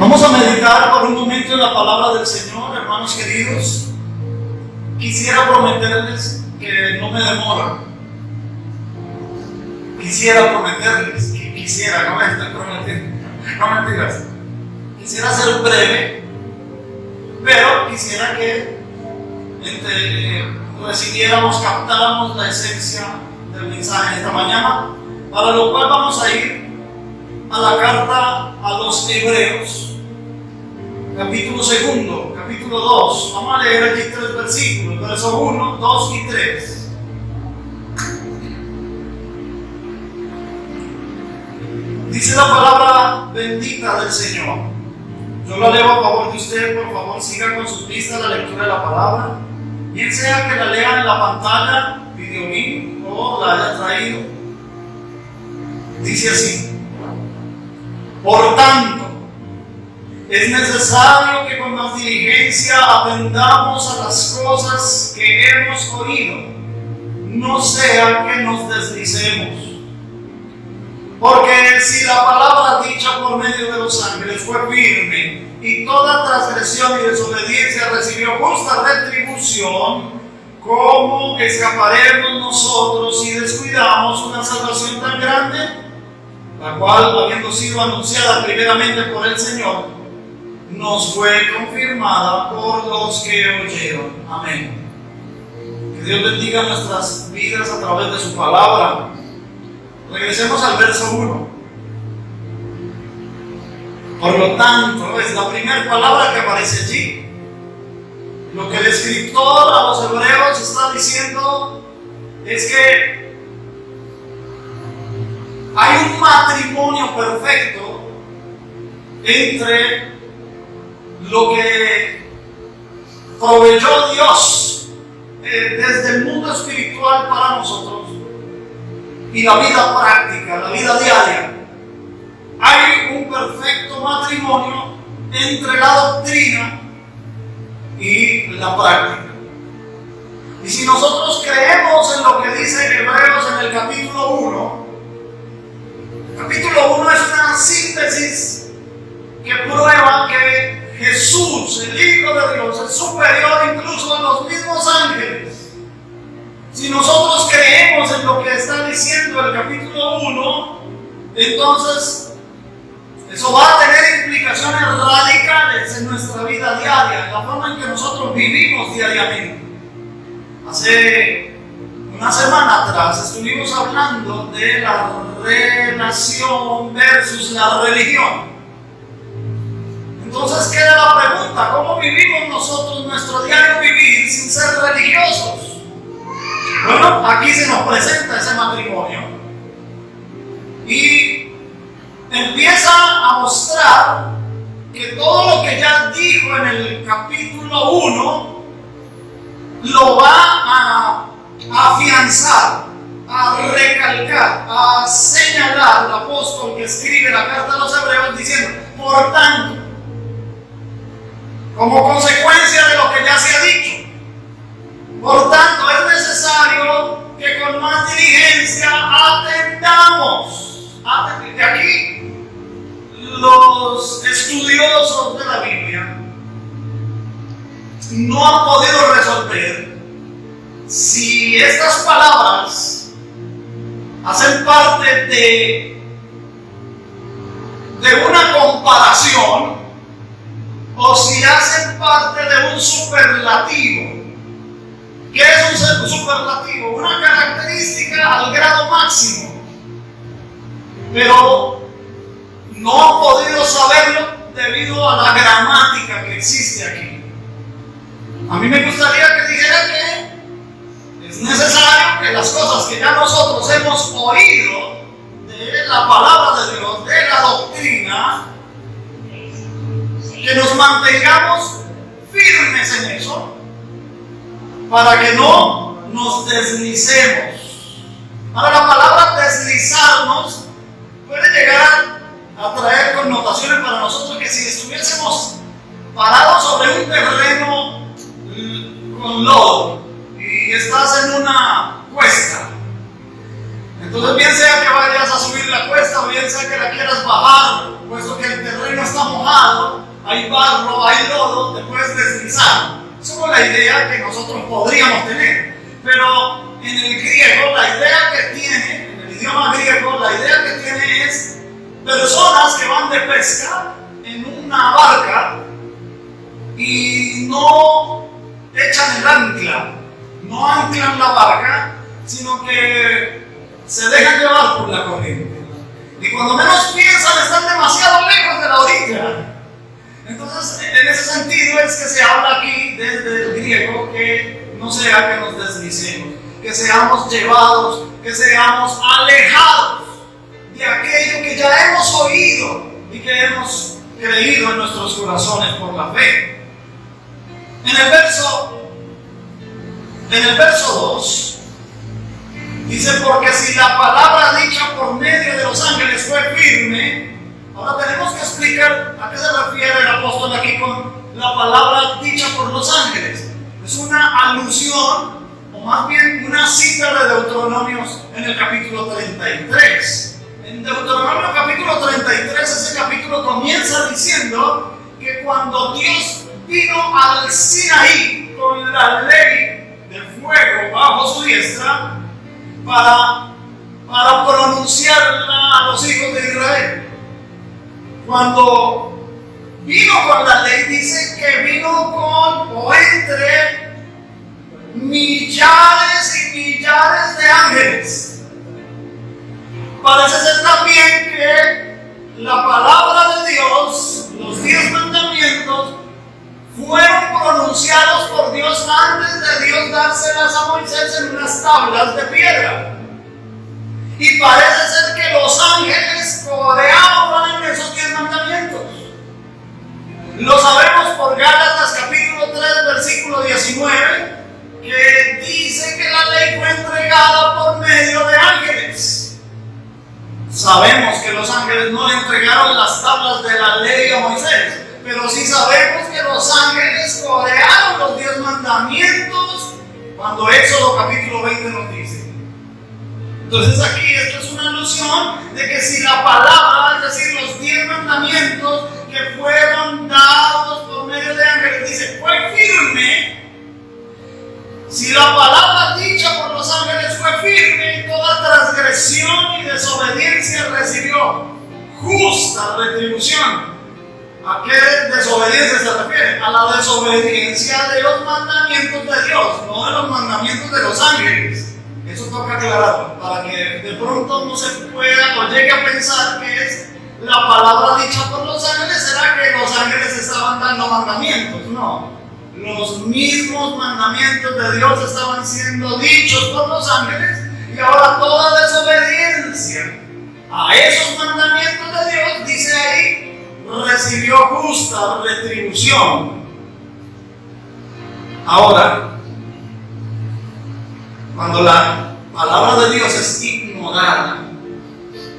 Vamos a meditar por un momento en la palabra del Señor, hermanos queridos. Quisiera prometerles que no me demoro. Quisiera prometerles que quisiera, no me estoy prometiendo, no mentiras. Quisiera ser breve, pero quisiera que recibiéramos, captáramos la esencia del mensaje de esta mañana, para lo cual vamos a ir a la carta a los Hebreos, capítulo 2, capítulo 2. Vamos a leer aquí 3 versículos, versos 1, 2 y 3. Dice la palabra bendita del Señor. Yo la leo a favor de usted, por favor siga con sus vistas la lectura de la palabra. Bien sea que la lean en la pantalla, videolink, o la haya traído. Dice así: por tanto, es necesario que con más diligencia atendamos a las cosas que hemos oído, no sea que nos deslicemos. Porque si la palabra dicha por medio de los ángeles fue firme, y toda transgresión y desobediencia recibió justa retribución, ¿cómo escaparemos nosotros si descuidamos una salvación tan grande, la cual, habiendo sido anunciada primeramente por el Señor, nos fue confirmada por los que oyeron? Amén. Que Dios bendiga nuestras vidas a través de su palabra. Regresemos al verso 1. Por lo tanto, es la primera palabra que aparece allí. Lo que el escritor a los hebreos está diciendo es que hay un matrimonio perfecto entre lo que proveyó Dios desde el mundo espiritual para nosotros y la vida práctica, la vida diaria. Hay un perfecto matrimonio entre la doctrina y la práctica. Y si nosotros creemos en lo que dice Hebreos en el capítulo 1, el capítulo 1 es una síntesis que prueba que Jesús, el Hijo de Dios, es superior incluso a los mismos ángeles. Si nosotros creemos en lo que está diciendo el capítulo 1, entonces eso va a tener implicaciones radicales en nuestra vida diaria, en la forma en que nosotros vivimos diariamente. Hace una semana atrás estuvimos hablando de la relación versus la religión. Entonces queda la pregunta: ¿cómo vivimos nosotros nuestro diario vivir sin ser religiosos? Bueno, aquí se nos presenta ese matrimonio y empieza a mostrar que todo lo que ya dijo en el capítulo 1 lo va a afianzar, a recalcar, a señalar el apóstol que escribe la carta a los hebreos diciendo: por tanto, como consecuencia de lo que ya se ha dicho, por tanto es necesario que con más diligencia atendamos. De aquí, los estudiosos de la Biblia no han podido resolver si estas palabras hacen parte de una comparación o si hacen parte de un superlativo. ¿Qué es un superlativo? Una característica al grado máximo. Pero no han podido saberlo debido a la gramática que existe aquí. A mí me gustaría que dijera que es necesario que las cosas que ya nosotros hemos oído de la palabra de Dios, de la doctrina, que nos mantengamos firmes en eso, para que no nos deslicemos. Ahora, la palabra deslizarnos puede llegar a traer connotaciones para nosotros que si estuviésemos parados sobre un terreno con lodo y estás en una cuesta, entonces bien sea que vayas a subir la cuesta o bien sea que la quieras bajar, puesto que el terreno está mojado, hay barro, hay lodo, te puedes deslizar. Esa es la idea que nosotros podríamos tener. Pero en el griego, la idea que tiene, en el idioma griego, la idea que tiene es personas que van de pesca en una barca y no echan el ancla, no anclan la barca, sino que se dejan llevar por la corriente. Y cuando menos piensan, están demasiado lejos de la orilla. Entonces, en ese sentido es que se habla aquí desde el griego que no sea que nos deslicemos, que seamos llevados, que seamos alejados de aquello que ya hemos oído y que hemos creído en nuestros corazones por la fe. En el verso 2 dice: porque si la palabra dicha por medio de los ángeles fue firme. Ahora tenemos que explicar a qué se refiere el apóstol aquí con la palabra dicha por los ángeles. Es una alusión, o más bien una cita de Deuteronomios en el capítulo 33. En Deuteronomio capítulo 33, ese capítulo comienza diciendo que cuando Dios vino al Sinaí con la ley del fuego bajo su diestra para pronunciarla a los hijos de Israel. Cuando vino con la ley, dice que vino con o entre millares y millares de ángeles. Parece ser también que la palabra de Dios, los 10 mandamientos, fueron pronunciados por Dios antes de Dios dárselas a Moisés en unas tablas de piedra. Y parece ser que los ángeles coreaban esos 10 mandamientos. Lo sabemos por Gálatas capítulo 3, versículo 19, que dice que la ley fue entregada por medio de ángeles. Sabemos que los ángeles no le entregaron las tablas de la ley a Moisés, pero sí sabemos que los ángeles corearon los 10 mandamientos cuando Éxodo capítulo 20 nos dice. Entonces aquí esto es una alusión de que si la palabra, es decir, los 10 mandamientos que fueron dados por medio de ángeles, dice, fue firme. Si la palabra dicha por los ángeles fue firme, toda transgresión y desobediencia recibió justa retribución. ¿A qué desobediencia se refiere? A la desobediencia de los mandamientos de Dios, no de los mandamientos de los ángeles. Eso toca aclararlo, para que de pronto no se pueda o llegue a pensar que es la palabra dicha por los ángeles. ¿Será que los ángeles estaban dando mandamientos? No. Los mismos mandamientos de Dios estaban siendo dichos por los ángeles, y ahora toda desobediencia a esos mandamientos de Dios, dice ahí, recibió justa retribución. Ahora, cuando la palabra de Dios es ignorada,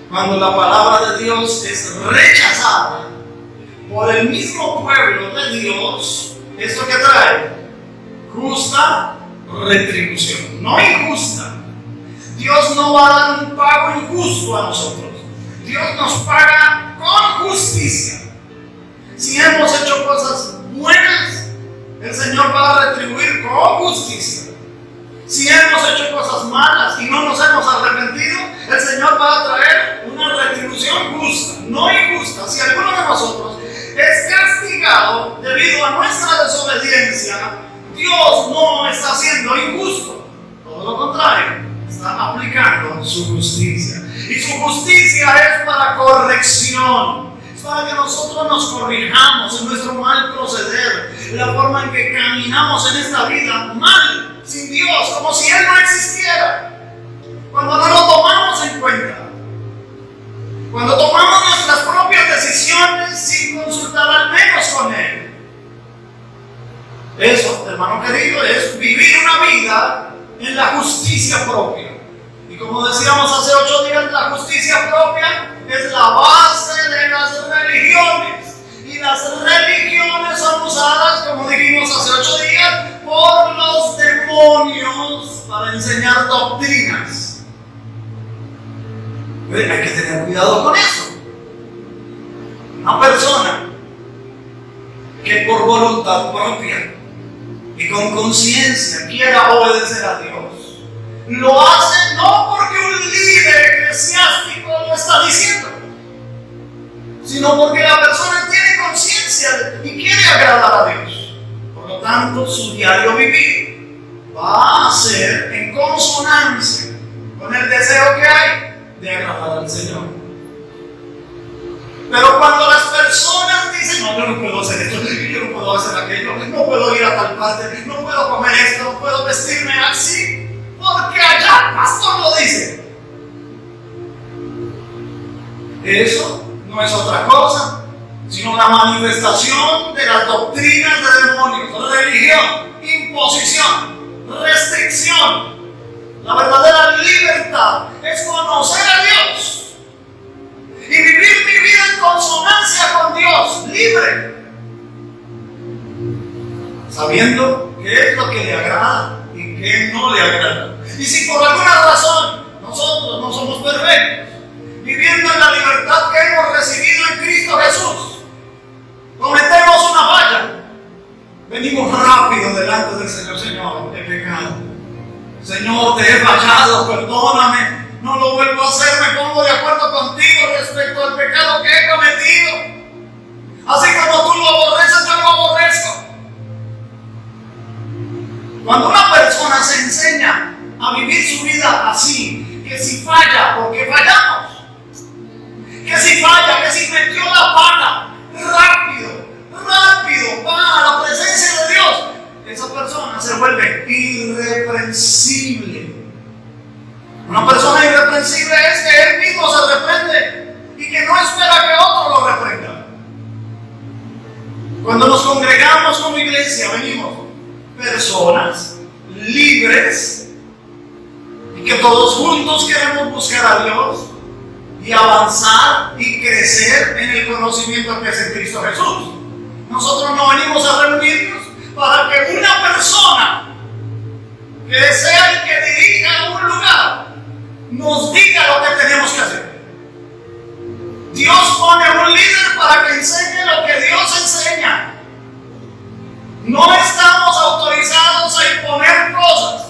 cuando la palabra de Dios es rechazada por el mismo pueblo de Dios, ¿esto qué trae? Justa retribución, no injusta. Dios no va a dar un pago injusto a nosotros. Dios nos paga con justicia. Si hemos hecho cosas buenas, el Señor va a retribuir con justicia. Si hemos hecho cosas malas y no nos hemos arrepentido, el Señor va a traer una retribución justa, no injusta. Si alguno de nosotros es castigado debido a nuestra desobediencia, Dios no está siendo injusto. Todo lo contrario, está aplicando su justicia. Y su justicia es para corrección. Es para que nosotros nos corrijamos en nuestro mal proceder, la forma en que caminamos en esta vida mal, sin Dios, como si Él no existiera. Cuando no lo tomamos en cuenta, cuando tomamos nuestras propias decisiones sin consultar al menos con Él. Eso, hermano querido, es vivir una vida en la justicia propia. Y como decíamos hace 8 días, la justicia propia es la base de las religiones. Y las religiones son usadas, como dijimos hace 8 días, por los demonios para enseñar doctrinas. Hay que tener cuidado con eso. Una persona que por voluntad propia y con conciencia quiera obedecer a Dios, lo hace no porque un líder eclesiástico lo está diciendo, sino porque la persona tiene conciencia y quiere agradar a Dios. Por lo tanto, su diario vivir va a ser en consonancia con el deseo que hay de agradar al Señor. Pero cuando las personas dicen, no, yo no puedo hacer esto, yo no puedo hacer aquello, no puedo ir a tal parte, no puedo comer esto, no puedo vestirme así, porque allá el pastor lo dice. Eso no es otra cosa, sino la manifestación de las doctrinas de demonios, religión, imposición, restricción. La verdadera libertad es conocer a Dios y vivir mi vida en consonancia con Dios, libre, sabiendo qué es lo que le agrada y qué no le agrada. Y si por alguna razón nosotros no somos perfectos, viviendo en la libertad que hemos recibido en Cristo Jesús, cometemos una falla, venimos rápido delante del Señor. Señor, he pecado, Señor, te he fallado, perdóname, no lo vuelvo a hacer, me pongo de acuerdo contigo respecto al pecado que he cometido. Así como tú lo aborreces, yo lo aborrezco. Cuando una persona se enseña a vivir su vida así, que si falla, porque fallamos, que si falla, que si metió la pata, rápido va a la presencia de Dios, esa persona se vuelve irreprensible. Una persona irreprensible es que él mismo se reprende y que no espera que otro lo reprenda. Cuando nos congregamos como iglesia, venimos personas libres y que todos juntos queremos buscar a Dios y avanzar y crecer en el conocimiento que es en Cristo Jesús. Nosotros no venimos a reunirnos para que una persona que sea el que dirija un lugar nos diga lo que tenemos que hacer. Dios pone un líder para que enseñe lo que Dios enseña. No estamos autorizados a imponer cosas.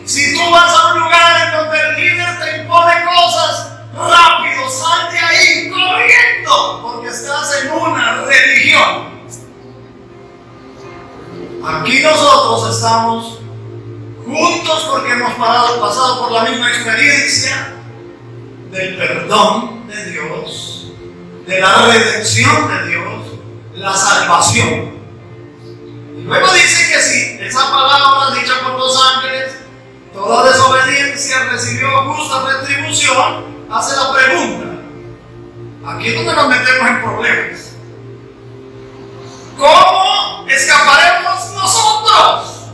Si tú vas a un lugar en donde el líder te impone cosas, rápido, sal de ahí corriendo, porque estás en una religión. Aquí nosotros estamos juntos porque hemos pasado por la misma experiencia del perdón de Dios, de la redención de Dios, la salvación. Y luego dice que si esa palabra dicha por los ángeles, toda desobediencia recibió justa retribución, hace la pregunta. Aquí es donde nos metemos en problemas. ¿Cómo escaparemos nosotros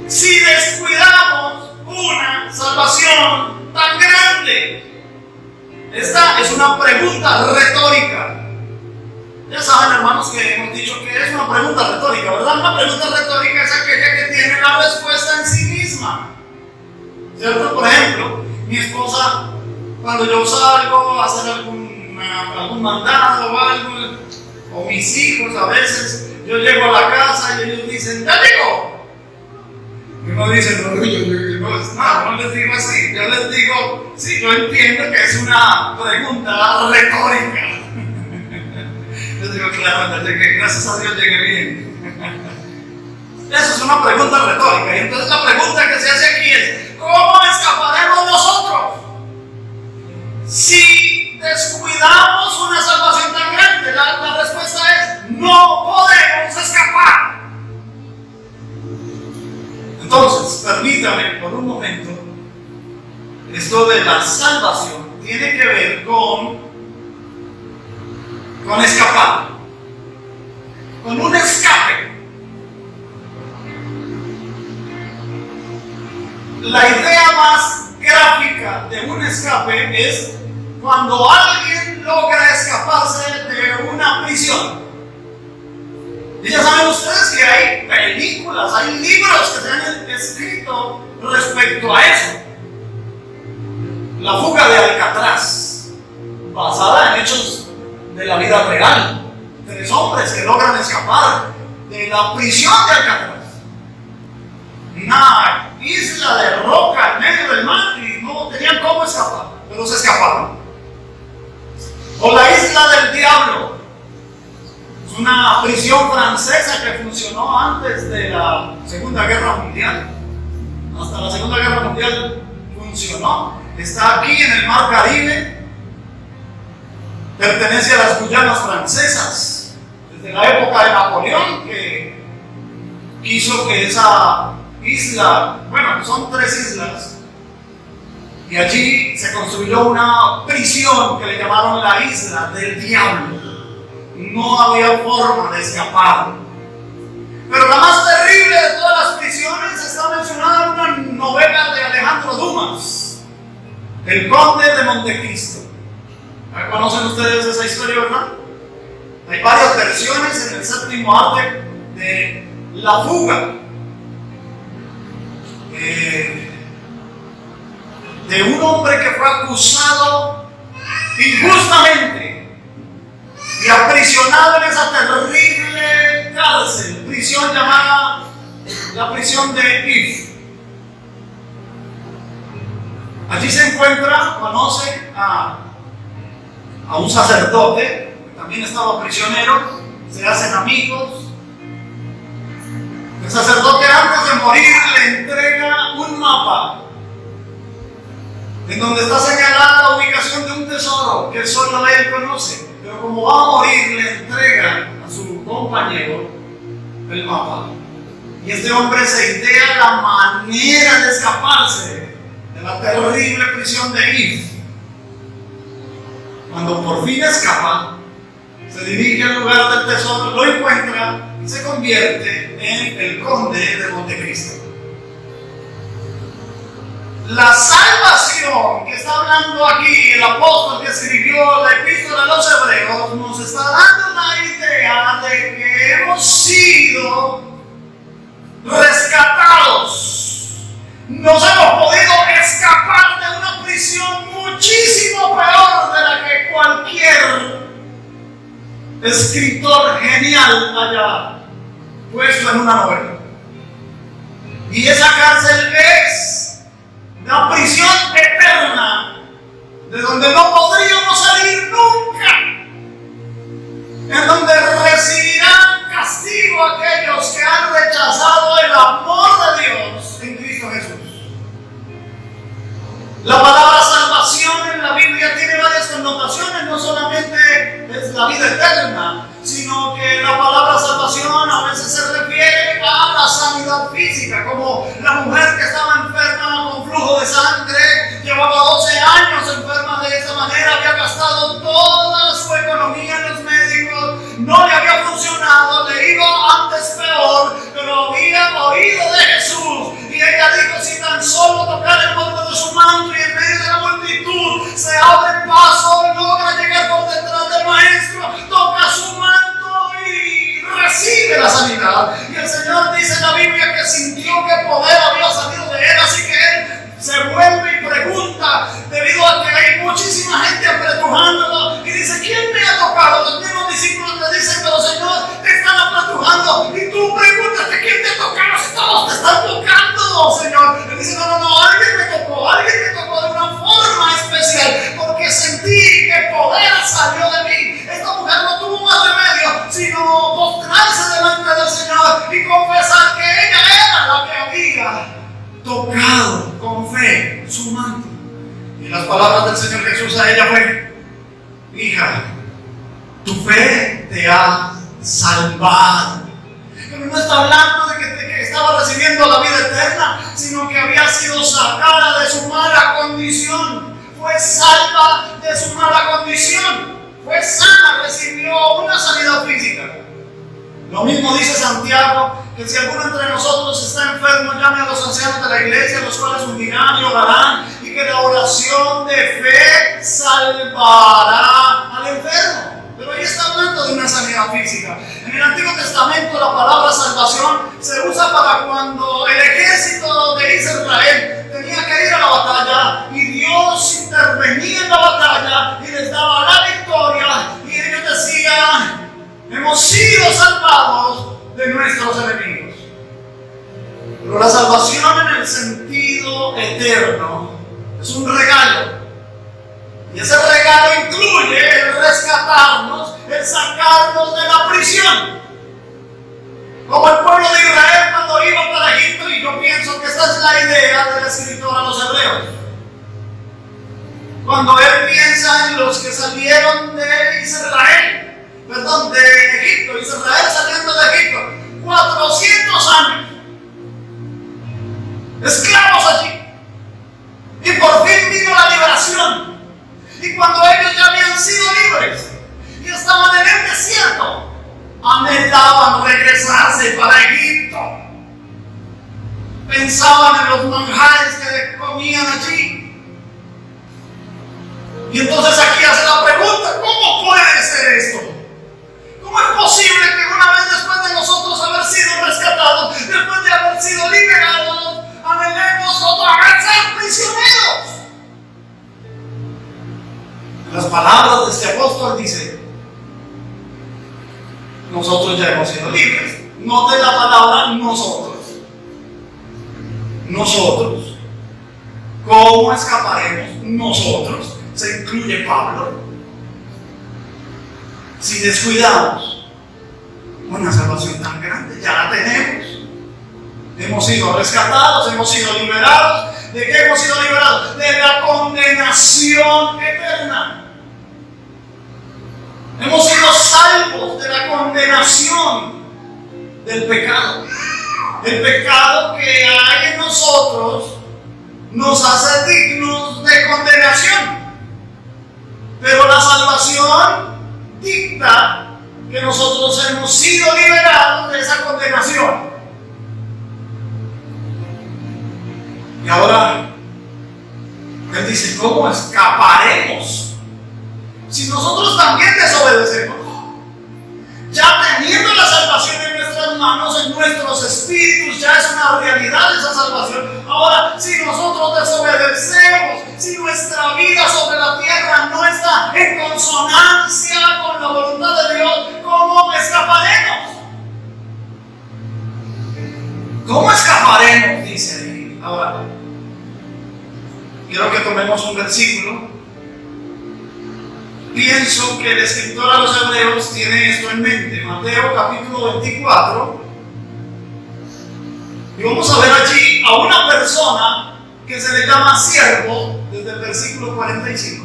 si descuidamos una salvación tan grande? Esta es una pregunta retórica. Ya saben, hermanos, que hemos dicho que es una pregunta retórica, ¿verdad? Una pregunta retórica es aquella que tiene la respuesta en sí misma, ¿cierto? Por ejemplo, mi esposa, cuando yo salgo a hacer algún mandado o algo, o mis hijos a veces, yo llego a la casa y ellos dicen, ¿ya llegó? Y uno dice, no les digo así, yo les digo, sí, yo entiendo que es una pregunta retórica. Yo digo, claro, gracias a Dios llegué bien. Eso es una pregunta retórica. Y entonces la pregunta que se hace aquí es, ¿cómo escaparemos nosotros si descuidamos una salvación tan grande? La respuesta es, no podemos escapar. Entonces, permítame por un momento, esto de la salvación tiene que ver con escapar, con un escape. La idea más gráfica de un escape es cuando alguien logra escaparse de una prisión. Y ya saben ustedes que hay películas, hay libros que se han escrito respecto a eso. La fuga de Alcatraz, basada en hechos de la vida real. hombres que logran escapar de la prisión de Alcatraz. Una isla de roca en medio del mar y no tenían cómo escapar, pero se escaparon. O la isla del diablo. Es una prisión francesa que funcionó antes de la Segunda Guerra Mundial. Hasta la Segunda Guerra Mundial funcionó. Está aquí en el Mar Caribe. Pertenece a las Guyanas francesas. Desde la época de Napoleón, que quiso que esa isla, bueno, son 3 islas, y allí se construyó una prisión que le llamaron la Isla del Diablo. No había forma de escapar. Pero la más terrible de todas las prisiones está mencionada en una novela de Alejandro Dumas, El Conde de Montecristo. ¿Conocen ustedes esa historia, verdad? Hay varias versiones en el 7º arte de La Fuga, de un hombre que fue acusado injustamente y aprisionado en esa terrible cárcel, prisión llamada la prisión de If. Allí se encuentra, conoce a un sacerdote que también estaba prisionero, se hacen amigos. El sacerdote, antes de morir, le entrega un mapa en donde está señalada la ubicación de un tesoro que solo él conoce. Pero como va a morir, le entrega a su compañero el mapa. Y este hombre se idea la manera de escaparse de la terrible prisión de If. Cuando por fin escapa, se dirige al lugar del tesoro, lo encuentra y se convierte en el Conde de Montecristo. La salvación que está hablando aquí el apóstol que escribió la epístola a los hebreos nos está dando una idea de que hemos sido rescatados. Nos hemos podido escapar de una prisión muchísimo peor de la que cualquier escritor genial haya puesto en una novela. Y esa cárcel es la prisión eterna, de donde no podríamos salir nunca, en donde recibirán castigo aquellos que han rechazado el amor de Dios en Cristo Jesús. La palabra salvación en la Biblia tiene varias connotaciones, no solamente es la vida eterna, sino que la palabra salvación a veces se refiere a la sanidad física, como la mujer que estaba enferma con flujo de sangre, llevaba 12 años enferma de esta manera, había gastado toda su economía en los médicos, no le había funcionado, le iba antes peor, pero había oído de Jesús y ella dijo: si tan solo tocar el borde de su manto, y en medio de la multitud se abre paso, logra llegar por detrás del maestro, toca su manto y recibe la sanidad. Y el Señor dice en la Biblia que sintió que poder había salido de él, así que él se vuelve y pregunta, debido a que hay muchísima gente apretujándolo, y dice: ¿quién me ha tocado? Los mismos discípulos le dicen: pero Señor, te están apretujando, y tú pregúntate quién te ha tocado, si todos te están tocando, Señor. Él dice: no, alguien me tocó de una forma especial, porque sentí que poder salió de mí. Esta mujer no tuvo más remedio sino postrarse delante del Señor y confesar que ella era la que había tocado con fe su manto. Y las palabras del Señor Jesús a ella fue: hija, tu fe te ha salvado. Pero no está hablando de que estaba recibiendo la vida eterna, sino que había sido sacada de su mala condición. Fue salva de su mala condición. Fue sana, recibió una sanidad física. Lo mismo dice Santiago, que si alguno entre nosotros está enfermo, llame a los ancianos de la iglesia, los cuales unirán y orarán, y que la oración de fe salvará al enfermo. Pero ahí está hablando de una sanidad física. En el Antiguo Testamento la palabra salvación se usa para cuando el ejército de Israel tenía que ir a la batalla y Dios intervenía en la batalla y les daba la victoria, y ellos decían: hemos sido salvados de nuestros enemigos. Pero la salvación en el sentido eterno es un regalo. Y ese regalo incluye el rescatarnos, el sacarnos de la prisión. Como el pueblo de Israel cuando iba para Egipto, y yo pienso que esta es la idea del escritor a los hebreos. Cuando él piensa en los que salieron de Israel, de Egipto, Israel saliendo de Egipto, 400 años, esclavos allí. Y por fin vino la liberación. Y cuando ellos ya habían sido libres y estaban en el desierto, anhelaban regresarse para Egipto. Pensaban en los manjares que comían allí. Y entonces aquí hace la pregunta: ¿cómo puede ser esto? ¿Cómo es posible que una vez después de nosotros haber sido rescatados, después de haber sido liberados, anhelemos otra vez ser prisioneros? Las palabras de este apóstol dicen: nosotros ya hemos sido libres. Note la palabra nosotros. Nosotros. ¿Cómo escaparemos nosotros? Se incluye Pablo. Si descuidamos una salvación tan grande, ya la tenemos. Hemos sido rescatados, hemos sido liberados. ¿De qué hemos sido liberados? De la condenación eterna. Hemos sido salvos de la condenación del pecado. El pecado que hay en nosotros nos hace dignos de condenación. Pero la salvación dicta que nosotros hemos sido liberados de esa condenación. Y ahora, él dice: ¿cómo escaparemos? Si nosotros también desobedecemos, ya teniendo la salvación en nuestras manos, en nuestros espíritus, ya es una realidad esa salvación. Ahora, si nosotros desobedecemos, si nuestra vida sobre la tierra no está en consonancia con la voluntad de Dios, ¿cómo escaparemos? ¿Cómo escaparemos? Dice ahí. Ahora, quiero que tomemos un versículo. Pienso que el escritor a los hebreos tiene esto en mente. Mateo capítulo 24. Y vamos a ver allí a una persona que se le llama siervo desde el versículo 45.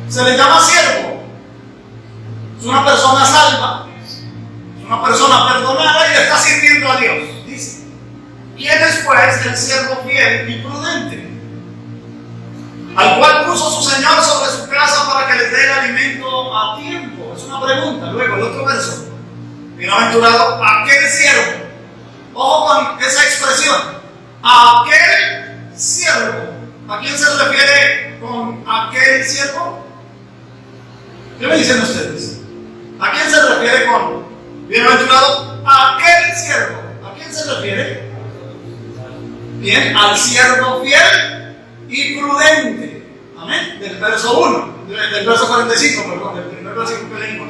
Se le llama siervo. Es una persona salva. Es una persona perdonada y le está sirviendo a Dios. Dice: ¿quién es pues el siervo fiel y prudente, al cual puso su Señor sobre su casa para que les dé el alimento a tiempo? Es una pregunta. Luego el otro verso: bienaventurado aquel siervo. Ojo con esa expresión, aquel siervo. ¿A quién se refiere con aquel siervo? ¿Qué me dicen ustedes? ¿A quién se refiere con bienaventurado aquel siervo? ¿A quién se refiere? Bien, al siervo fiel y prudente. Amén. Del verso 1, del verso 45, perdón, del primer versículo que leímos.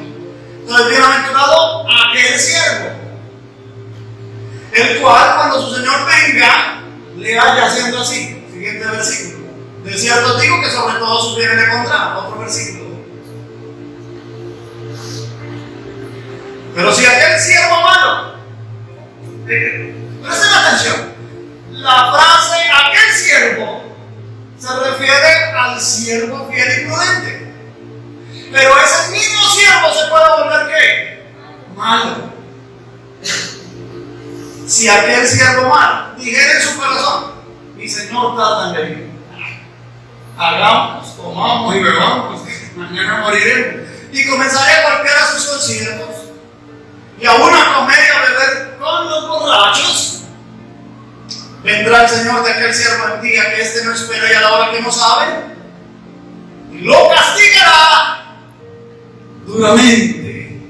Entonces, bienaventurado aquel siervo, el cual cuando su Señor venga le haya haciendo así. Siguiente versículo: de cierto digo que sobre todo su bien le pondrá. Otro versículo: pero si aquel siervo malo, presten atención, la frase aquel siervo se refiere al siervo fiel y prudente. Pero ese mismo siervo se puede volver ¿qué? Malo. Si aquel siervo malo dijera en su corazón: mi Señor trata de mí, hagamos, comamos y bebamos, mañana moriremos, y comenzaré a golpear a sus conciertos y aún a comer y a beber con los borrachos, vendrá el Señor de aquel siervo el día que éste no espera y a la hora que no sabe, y lo castigará duramente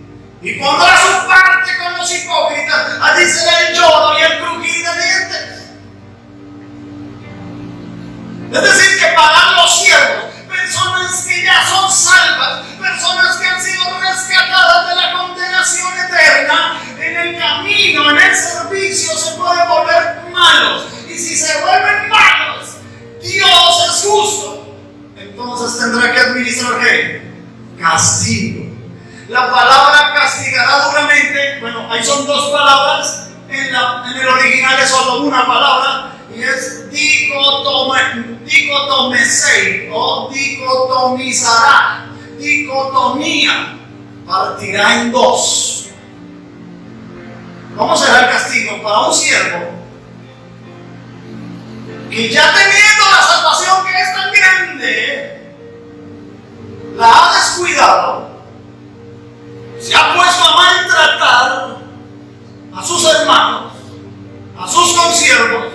y pondrá su parte con los hipócritas. Allí será el lloro y el crujir de dientes. Es decir, que para los siervos, personas que ya son salvas, personas que han sido rescatadas de la condenación Señor qué? Castigo. La palabra castigará duramente, bueno, ahí son dos palabras, en el original es solo una palabra, y es dicotomesei o dicotomizará, dicotomía, partirá en dos. ¿Cómo será el castigo para un siervo que ya teniendo la salvación que es tan grande, la ha descuidado, se ha puesto a maltratar a sus hermanos, a sus consiervos,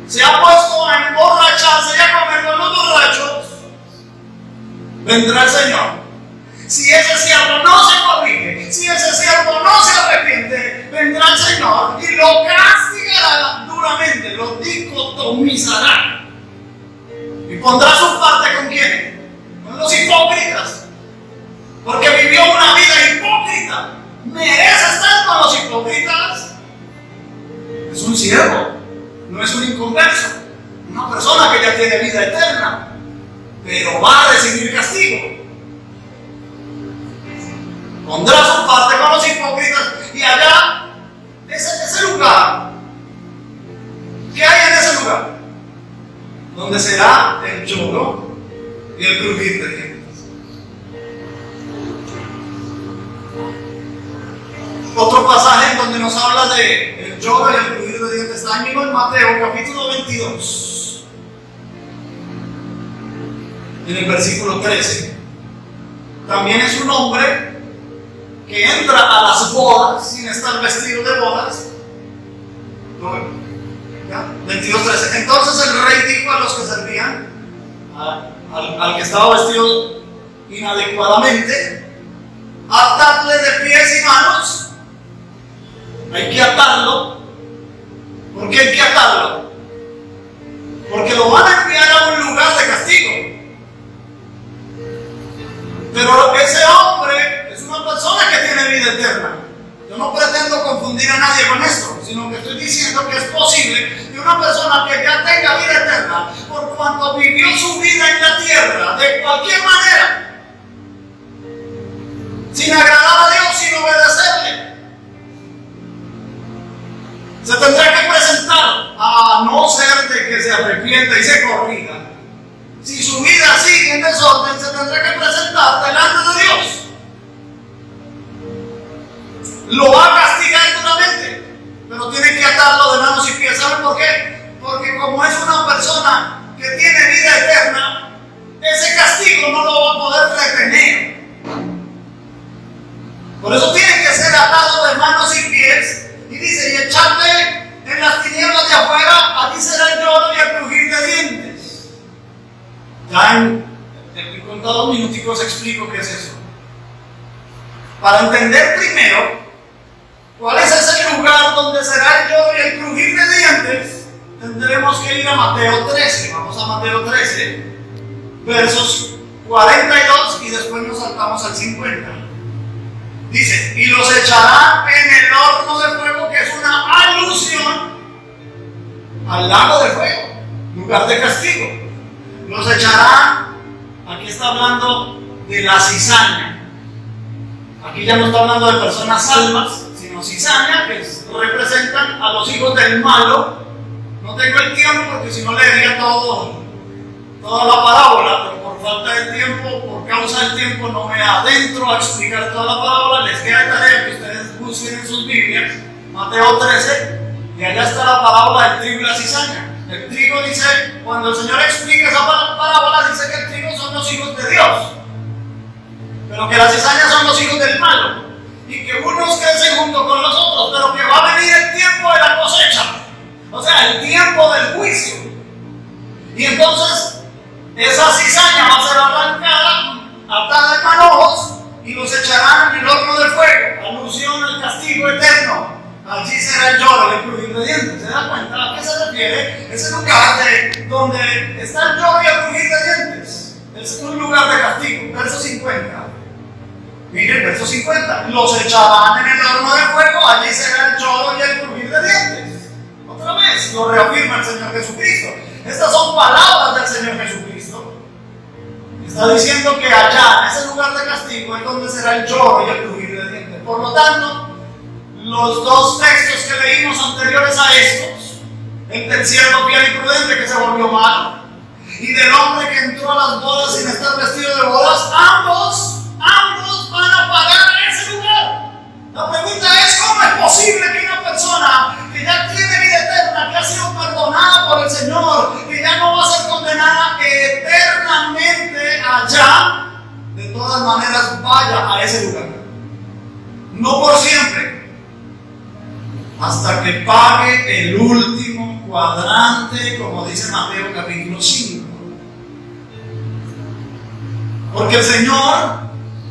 se ha puesto a emborracharse y a comer con los borrachos? Vendrá el Señor. Si ese siervo no se corrige, si ese siervo no se arrepiente, vendrá el Señor y lo castigará duramente, lo dicotomizará. Y pondrá su parte ¿con quién? Con los hipócritas. Porque vivió una vida hipócrita. ¿Merece estar con los hipócritas? Es un siervo, no es un inconverso. Una persona que ya tiene vida eterna, pero va a recibir castigo. Pondrá su parte con los hipócritas y allá, ese lugar, ¿qué hay en ese lugar? Donde será el lloro y el crujir de dientes. Otro pasaje en donde nos habla de el lloro y el crujir de dientes está en Mateo capítulo 22, en el versículo 13. También es un hombre que entra a las bodas sin estar vestido de bodas. 22:13. Entonces el rey dijo a los que servían, al que estaba vestido inadecuadamente, atadle de pies y manos. Hay que atarlo. ¿Por qué hay que atarlo? Porque lo van a enviar a un lugar de castigo. Pero ese hombre es una persona que tiene vida eterna. Yo no pretendo confundir a nadie con esto, sino que estoy diciendo que es posible que una persona que ya tenga vida eterna, por cuanto vivió su vida en la tierra de cualquier manera, sin agradar a Dios, sin obedecerle, se tendrá que presentar, a no ser de que se arrepienta y se corrija. Si su vida sigue en desorden, se tendrá que presentar delante de Dios. Lo va a castigar duramente, pero tiene que atarlo de manos y pies. ¿Saben por qué? Porque como es una persona que tiene vida eterna, ese castigo no lo va a poder retener. Por eso tiene que ser atado de manos y pies. Y dice, y echarle en las tinieblas de afuera, allí será el lloro y el crujir de dientes. Ya con cada minutico os explico qué es eso. Para entender primero cuál es ese lugar donde será el lloro y el crujir de dientes, tendremos que ir a Mateo 13. Vamos a Mateo 13, versos 42 y después nos saltamos al 50. Dice, y los echarán en el horno de fuego, que es una alusión al lago de fuego, lugar de castigo. Los echarán, aquí está hablando de la cizaña. Aquí ya no está hablando de personas salvas, sino cizaña, que representan a los hijos del malo. No tengo el tiempo porque si no leería toda la parábola, pero por falta de tiempo, por causa del tiempo, no me adentro a explicar toda la parábola. Les queda tarea que ustedes busquen en sus Biblias, Mateo 13, y allá está la parábola del trigo y la cizaña. El trigo dice, cuando el Señor explica esa parábola, dice que el trigo son los hijos de Dios, pero que las cizañas son los hijos del malo, y que unos crecen junto con los otros, pero que va a venir el tiempo de la cosecha, o sea, el tiempo del juicio. Y entonces esa cizaña va a ser arrancada, atada de manojos, y los echarán en el horno de fuego, alusión al castigo eterno. Allí será el lloro y el crujir de dientes. ¿Se da cuenta a qué se refiere? Es el lugar donde está el lloro y el crujir de dientes. Es un lugar de castigo. Verso 50. Miren, verso 50. Los echarán en el horno de fuego, allí será el lloro y el crujir de dientes. Otra vez lo reafirma el Señor Jesucristo. Estas son palabras del Señor Jesucristo. Está diciendo que allá, en ese lugar de castigo, es donde será el lloro y el crujir de dientes. Por lo tanto, los dos textos que leímos anteriores a estos, el del siervo fiel y prudente que se volvió malo, y del hombre que entró a las bodas sin estar vestido de bodas, ambos van a pagar a ese lugar. La pregunta es: ¿cómo es posible que una persona que ya tiene vida eterna, que ha sido perdonada por el Señor, que ya no va a ser condenada eternamente allá, de todas maneras vaya a ese lugar? No por siempre, hasta que pague el último cuadrante, como dice Mateo capítulo 5. Porque el Señor,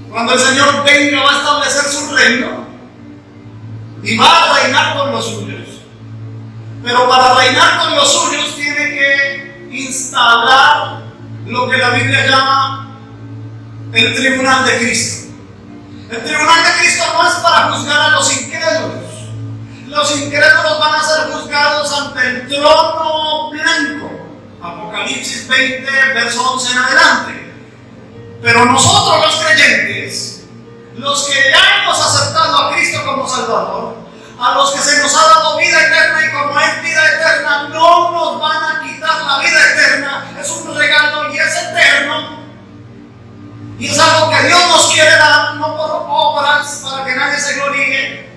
cuando el Señor venga, va a establecer su reino y va a reinar con los suyos. Pero para reinar con los suyos tiene que instalar lo que la Biblia llama el tribunal de Cristo. El tribunal de Cristo no es para juzgar a los incrédulos. Los incrédulos van a ser juzgados ante el trono blanco. Apocalipsis 20, verso 11 en adelante. Pero nosotros los creyentes, los que ya hemos aceptado a Cristo como Salvador, a los que se nos ha dado vida eterna, y como es vida eterna, no nos van a quitar la vida eterna. Es un regalo y es eterno. Y es algo que Dios nos quiere dar, no por obras para que nadie se gloríe.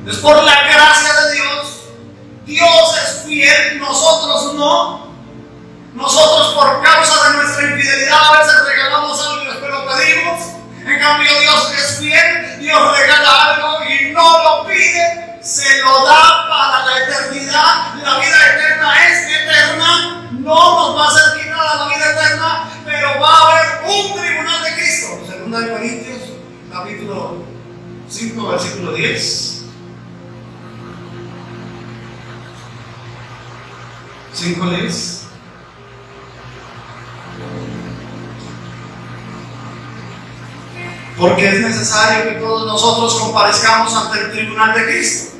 Es por la gracia de Dios. Dios es fiel, nosotros no. Nosotros, por causa de nuestra infidelidad, a veces regalamos algo y después lo pedimos. En cambio, Dios es fiel, Dios regala algo y no lo pide, se lo da para la eternidad. La vida eterna es eterna, no nos va a ser quitada la vida eterna, pero va a haber un tribunal de Cristo. Segunda de Corintios, capítulo 5, versículo 10. 5:10. Porque es necesario que todos nosotros comparezcamos ante el tribunal de Cristo.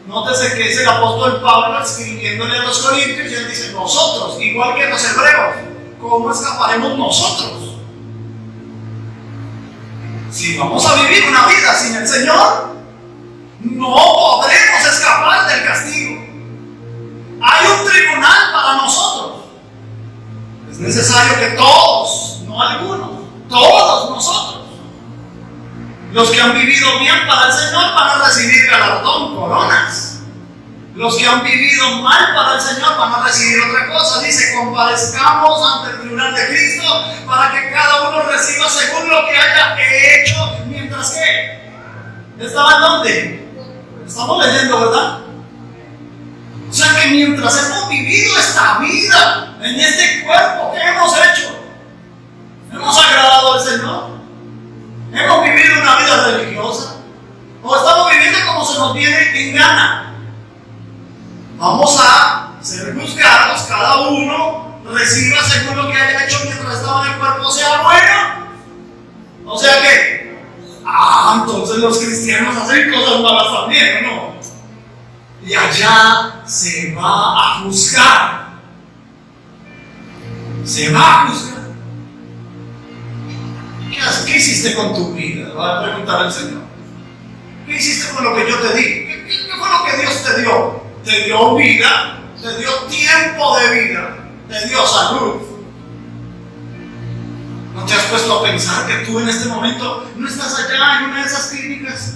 Nótese que es el apóstol Pablo escribiéndole a los corintios y él dice: nosotros, igual que los hebreos. ¿Cómo escaparemos nosotros? Si vamos a vivir una vida sin el Señor, no podremos escapar del castigo. Hay un tribunal para nosotros. Es necesario que todos, no algunos, todos nosotros, los que han vivido bien para el Señor, van a recibir galardón, coronas. Los que han vivido mal para el Señor van a recibir otra cosa. Dice: comparezcamos ante el tribunal de Cristo para que cada uno reciba según lo que haya hecho. Mientras que ¿estaba en dónde? Estamos leyendo, ¿verdad? O sea que mientras hemos vivido esta vida en este cuerpo, ¿qué hemos hecho? ¿Hemos agradado al Señor? ¿Hemos vivido una vida religiosa? ¿O estamos viviendo como se nos viene en gana? Vamos a ser juzgados, cada uno reciba según lo que haya hecho mientras estaba en el cuerpo, sea bueno. O sea que, entonces los cristianos hacen cosas malas también, ¿o no? Y allá se va a juzgar. Se va a juzgar. ¿Qué hiciste con tu vida? Va a preguntar el Señor. ¿Qué hiciste con lo que yo te di? ¿Qué fue lo que Dios te dio? Te dio vida, te dio tiempo de vida, te dio salud. ¿No te has puesto a pensar que tú en este momento no estás allá en una de esas clínicas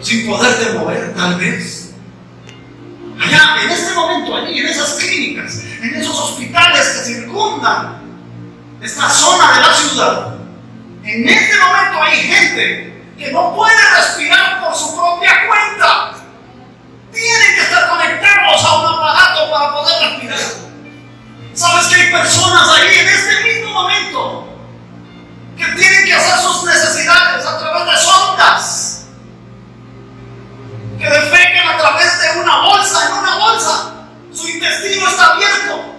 sin poderte mover, tal vez? Allá, en este momento, allí, en esas clínicas, en esos hospitales que circundan esta zona de la ciudad, en este momento hay gente que no puede respirar por su propia cuenta. Tienen que estar conectados a un aparato para poder respirar. ¿Sabes que hay personas ahí en este mismo momento que tienen que hacer sus necesidades a través de sondas, que defecan a través de una bolsa, en una bolsa? Su intestino está abierto.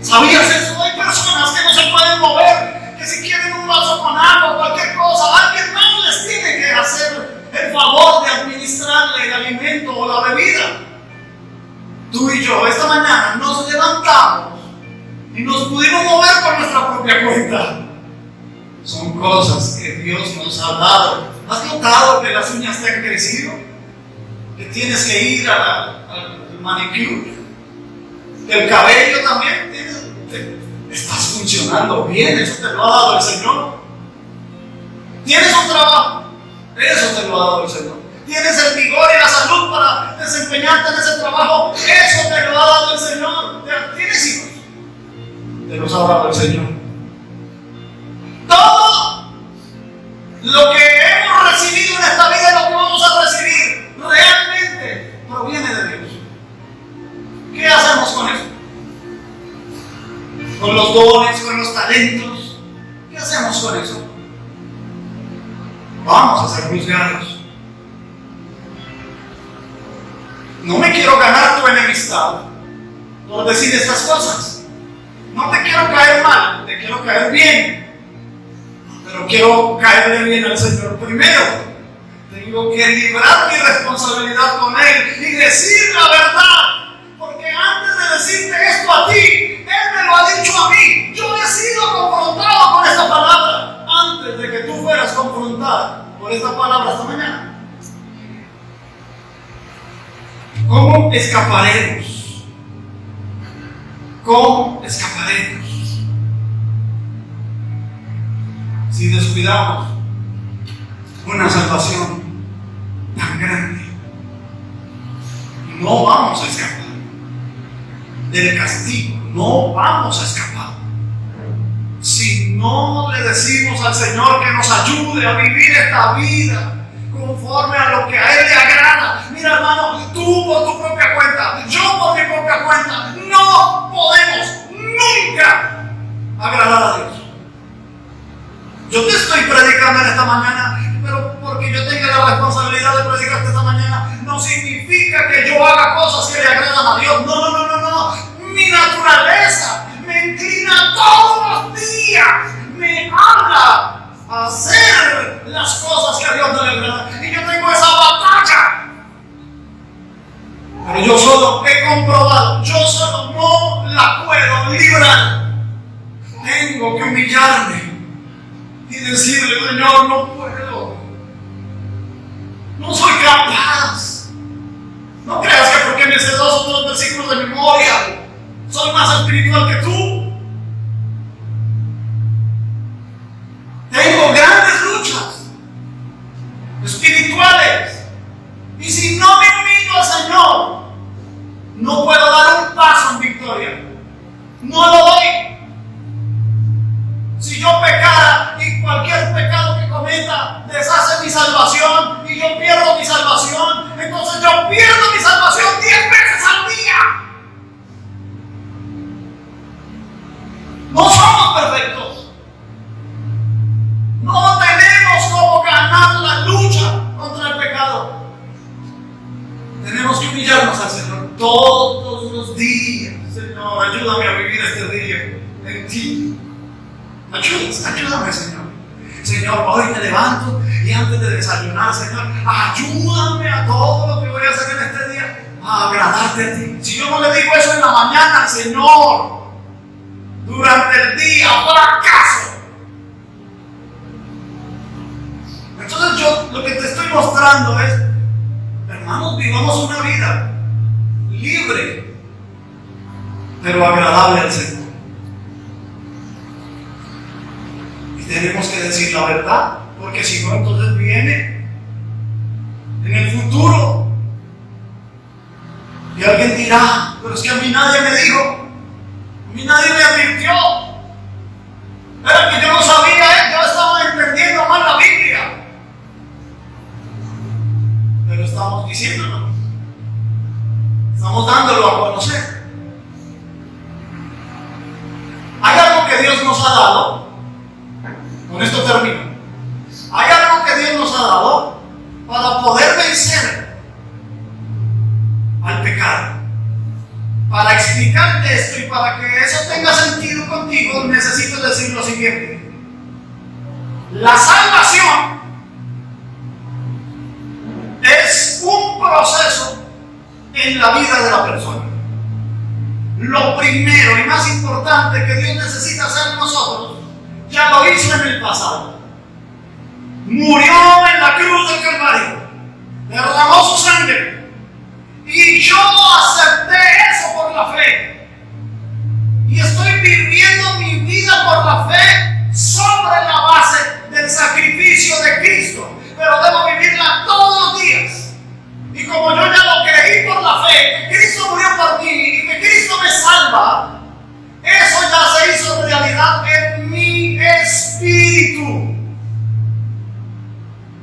¿Sabías eso? Hay personas que no se pueden mover, que si quieren un vaso con agua o cualquier cosa, alguien más les tiene que hacer el favor de administrarle el alimento o la bebida. Tú y yo esta mañana nos levantamos y nos pudimos mover por nuestra propia cuenta. Son cosas que Dios nos ha dado. ¿Has notado que las uñas te han crecido? Que tienes que ir al manicure. El cabello también. Estás funcionando bien, eso te lo ha dado el Señor. Tienes un trabajo, eso te lo ha dado el Señor. Tienes el vigor y la salud para desempeñarte en ese trabajo, eso te lo ha dado el Señor. Tienes hijos, te los ha dado el Señor. Todo lo que hemos recibido en esta vida y lo que vamos a recibir realmente proviene de Dios. ¿Qué hacemos con eso? Con los dones, con los talentos. ¿Qué hacemos con eso? Vamos a ser juzgados. No me quiero ganar tu enemistad por decir estas cosas. No te quiero caer mal, te quiero caer bien. Pero quiero caerle bien al Señor primero. Tengo que librar mi responsabilidad con Él y decir la verdad. Porque antes de decirte esto a ti, Él me lo ha dicho a mí. Yo he sido confrontado con esta palabra antes de que tú fueras confrontado por esta palabra esta mañana. ¿Cómo escaparemos? ¿Cómo escaparemos si descuidamos una salvación tan grande? No vamos a escapar del castigo, no vamos a escapar. Si no le decimos al Señor que nos ayude a vivir esta vida conforme a lo que a Él le agrada. Mira, hermano, tú por tu propia cuenta, yo por mi propia cuenta, no podemos nunca agradar a Dios. Yo te estoy predicando en esta mañana, pero porque yo tenga la responsabilidad de predicarte esta mañana, no significa que yo haga cosas que le agradan a Dios. No. Mi naturaleza me inclina todos los días, me habla a hacer las cosas que a Dios no le agradan. Y yo tengo esa batalla. Pero yo solo he comprobado, yo solo no la puedo librar. Tengo que humillarme y decirle, Señor, no puedo. No soy capaz. No creas que porque me sé 2 o 3 versículos de memoria soy más espiritual que tú. Tengo grandes luchas espirituales. Y si no me humillo al Señor, no puedo dar un paso en victoria. No lo doy. Si yo pecara y cualquier pecado que cometa deshace mi salvación y yo pierdo mi salvación, entonces yo pierdo mi salvación 10 veces al día. No somos perfectos. No tenemos cómo ganar la lucha contra el pecado. Tenemos que humillarnos al Señor todos los días. Señor, ayúdame a vivir este día en ti. Ayúdame, Señor. Señor, hoy me levanto y antes de desayunar, Señor, ayúdame a todo lo que voy a hacer en este día a agradarte a ti. Si yo no le digo eso en la mañana al Señor, durante el día, fracaso. Entonces yo lo que te estoy mostrando es, hermanos, vivamos una vida libre, pero agradable al Señor. Y tenemos que decir la verdad, porque si no, entonces viene en el futuro y alguien dirá, pero es que a mí nadie me dijo, a mí nadie me advirtió, era que yo no sabía, yo estaba entendiendo mal la Biblia. Pero estamos diciéndolo, estamos dándolo a conocer. Hay algo que Dios nos ha dado, con esto termino. Hay algo que Dios nos ha dado para poder vencer al pecado. Para explicarte esto y para que eso tenga sentido contigo, necesito decir lo siguiente. La salvación es un proceso en la vida de la persona. lo primero y más importante que Dios necesita hacer en nosotros, ya lo hizo en el pasado. Murió en la cruz del Calvario, derramó su sangre, y yo acepté eso por la fe. Y estoy viviendo mi vida por la fe sobre la base del sacrificio de Cristo. Pero debo vivirla todos los días. Y como yo ya lo creí por la fe, que Cristo murió por mí y que Cristo me salva, eso ya se hizo realidad en mi espíritu.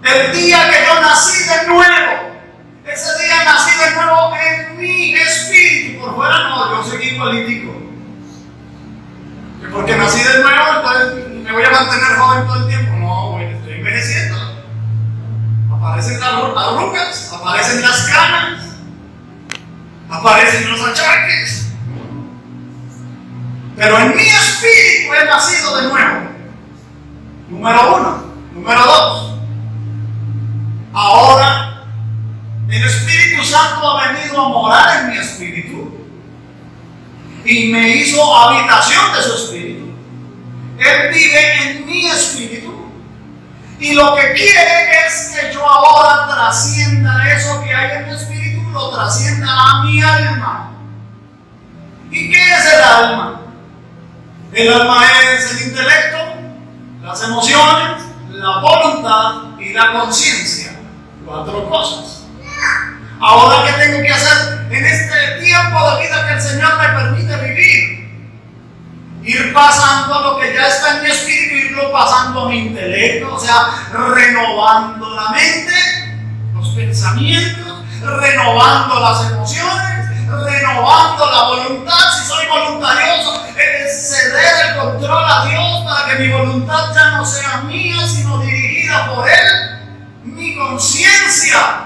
El día que yo nací de nuevo, ese día nací de nuevo en mi espíritu. Por fuera no, yo seguí político. Que porque nací de nuevo, entonces me voy a mantener joven todo el tiempo. No, güey, estoy envejeciendo. Aparecen las arrugas, aparecen las canas, aparecen los achaques. Pero en mi espíritu he nacido de nuevo. Número 1. Número 2. Ahora el Espíritu Santo ha venido a morar en mi espíritu y me hizo habitación de su espíritu. Él vive en mi espíritu y lo que quiere es que yo ahora trascienda eso que hay en mi espíritu, lo trascienda a mi alma. ¿Y qué es el alma? El alma es el intelecto, las emociones, la voluntad y la conciencia. 4 cosas. Ahora, ¿qué tengo que hacer en este tiempo de vida que el Señor me permite vivir? Ir pasando lo que ya está en mi espíritu, irlo pasando a mi intelecto, o sea, renovando la mente, los pensamientos, renovando las emociones, renovando la voluntad. Si soy voluntarioso, ceder el control a Dios para que mi voluntad ya no sea mía, sino dirigida por Él. Mi conciencia.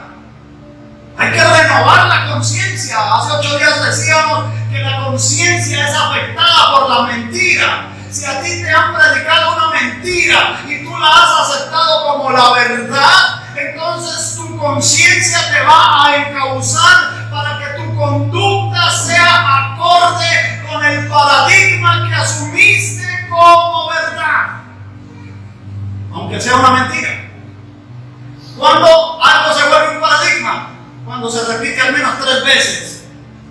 Hay que renovar la conciencia. Hace 8 días decíamos que la conciencia es afectada por la mentira. Si a ti te han predicado una mentira y tú la has aceptado como la verdad, entonces tu conciencia te va a encauzar para que tu conducta sea acorde con el paradigma que asumiste como verdad, aunque sea una mentira. Cuando algo se vuelve un paradigma, cuando se repite al menos 3 veces.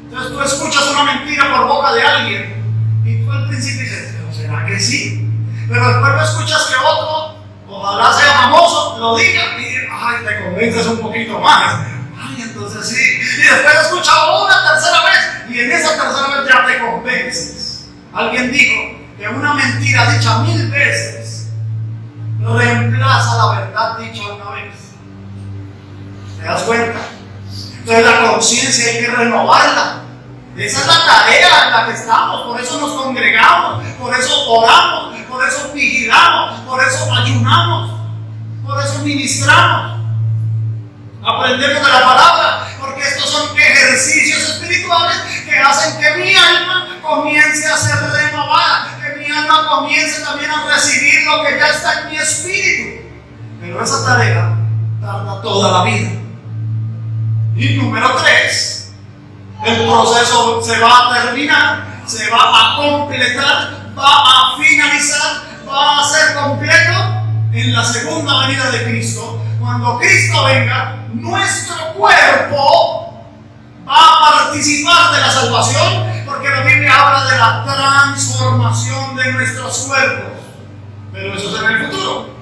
Entonces tú escuchas una mentira por boca de alguien y tú al principio dices, ¿pero será que sí? Pero después lo escuchas que otro, ojalá sea famoso, lo diga y ay, te convences un poquito más. Ay, entonces sí. Y después escuchas una tercera vez y en esa tercera vez ya te convences. Alguien dijo que una mentira dicha 1000 veces reemplaza la verdad dicha una vez. ¿Te das cuenta? Entonces la conciencia hay que renovarla. Esa es la tarea en la que estamos. Por eso nos congregamos, por eso oramos, por eso vigilamos, por eso ayunamos, por eso ministramos. Aprendemos de la palabra, porque estos son ejercicios espirituales que hacen que mi alma comience a ser renovada, que mi alma comience también a recibir lo que ya está en mi espíritu. Pero esa tarea tarda toda la vida. Y número 3, el proceso se va a terminar, se va a completar, va a finalizar, va a ser completo en la segunda venida de Cristo. Cuando Cristo venga, nuestro cuerpo va a participar de la salvación, porque la Biblia habla de la transformación de nuestros cuerpos. Pero eso será en el futuro.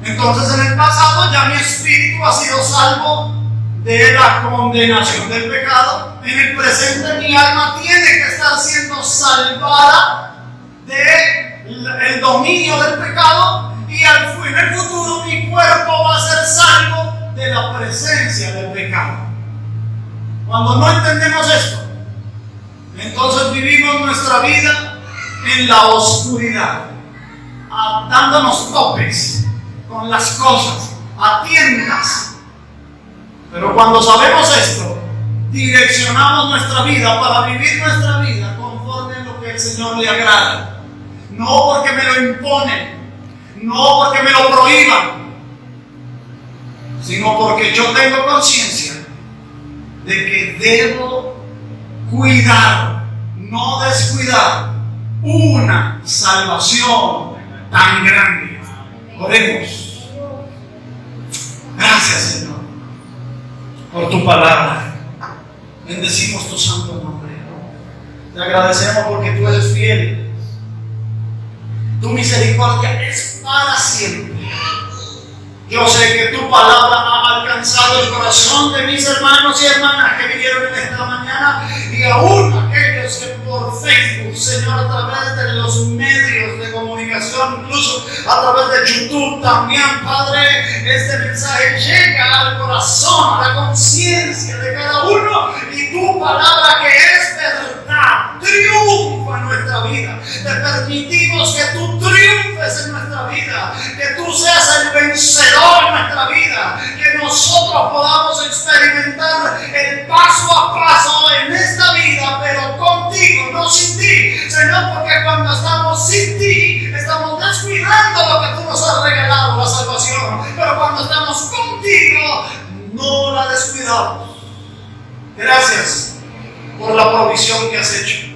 Entonces, en el pasado ya mi espíritu ha sido salvo de la condenación del pecado. En el presente mi alma tiene que estar siendo salvada del dominio del pecado, y en el futuro mi cuerpo va a ser salvo de la presencia del pecado. Cuando no entendemos esto, entonces vivimos nuestra vida en la oscuridad, dándonos topes con las cosas, a tientas. Pero cuando sabemos esto, direccionamos nuestra vida para vivir nuestra vida conforme a lo que el Señor le agrada. No porque me lo imponen, no porque me lo prohíban, sino porque yo tengo conciencia de que debo cuidar no descuidar una salvación tan grande. Oremos. Gracias, Señor, por tu palabra. Bendecimos tu santo nombre. Te agradecemos porque tú eres fiel. Tu misericordia es para siempre. Yo sé que tu palabra ha alcanzado el corazón de mis hermanos y hermanas que vinieron en esta mañana, y aún aquellos que por Facebook, Señor, a través de los medios de comunicación, incluso a través de YouTube también, Padre, este mensaje llega al corazón, a la conciencia de cada uno, y tu palabra, que es verdad, triunfa en nuestra vida. Te permitimos que tú triunfes en nuestra vida, que tú seas el vencedor en nuestra vida, que nosotros podamos experimentar el paso a paso en esta vida, pero contigo, no sin ti, Señor, porque cuando estamos sin ti, estamos descuidando lo que tú nos has regalado, la salvación, pero cuando estamos contigo, no la descuidamos. Gracias por la provisión que has hecho.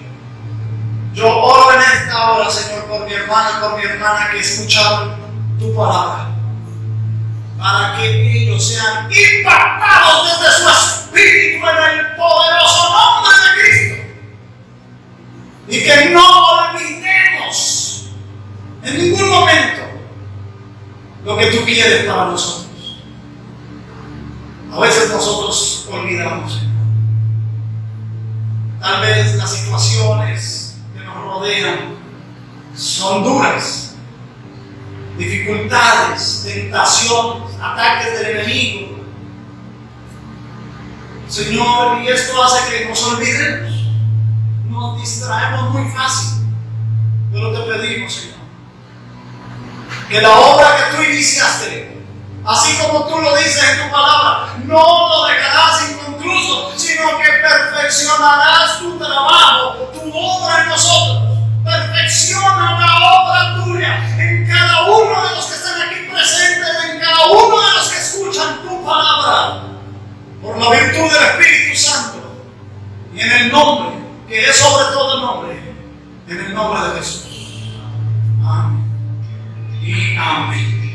Yo oro en esta hora, Señor, por mi hermana que escucharon tu palabra, para que ellos sean impactados desde su espíritu en el poderoso nombre de Cristo, y que no olvidemos en ningún momento lo que tú quieres para nosotros. A veces nosotros olvidamos, Señor. Tal vez las situaciones que nos rodean son duras, dificultades, tentaciones, ataques del enemigo, Señor, y esto hace que nos olvidemos, nos distraemos muy fácil. Pero te pedimos, Señor, que la obra que tú iniciaste, así como tú lo dices en tu palabra, no lo dejarás inconcluso, sino que perfeccionarás tu trabajo, tu obra en nosotros. Perfecciona la obra tuya en cada uno de los que están aquí presentes, en cada uno de los que escuchan tu palabra, por la virtud del Espíritu Santo, y en el nombre que es sobre todo nombre, en el nombre de Jesús. Amén y amén.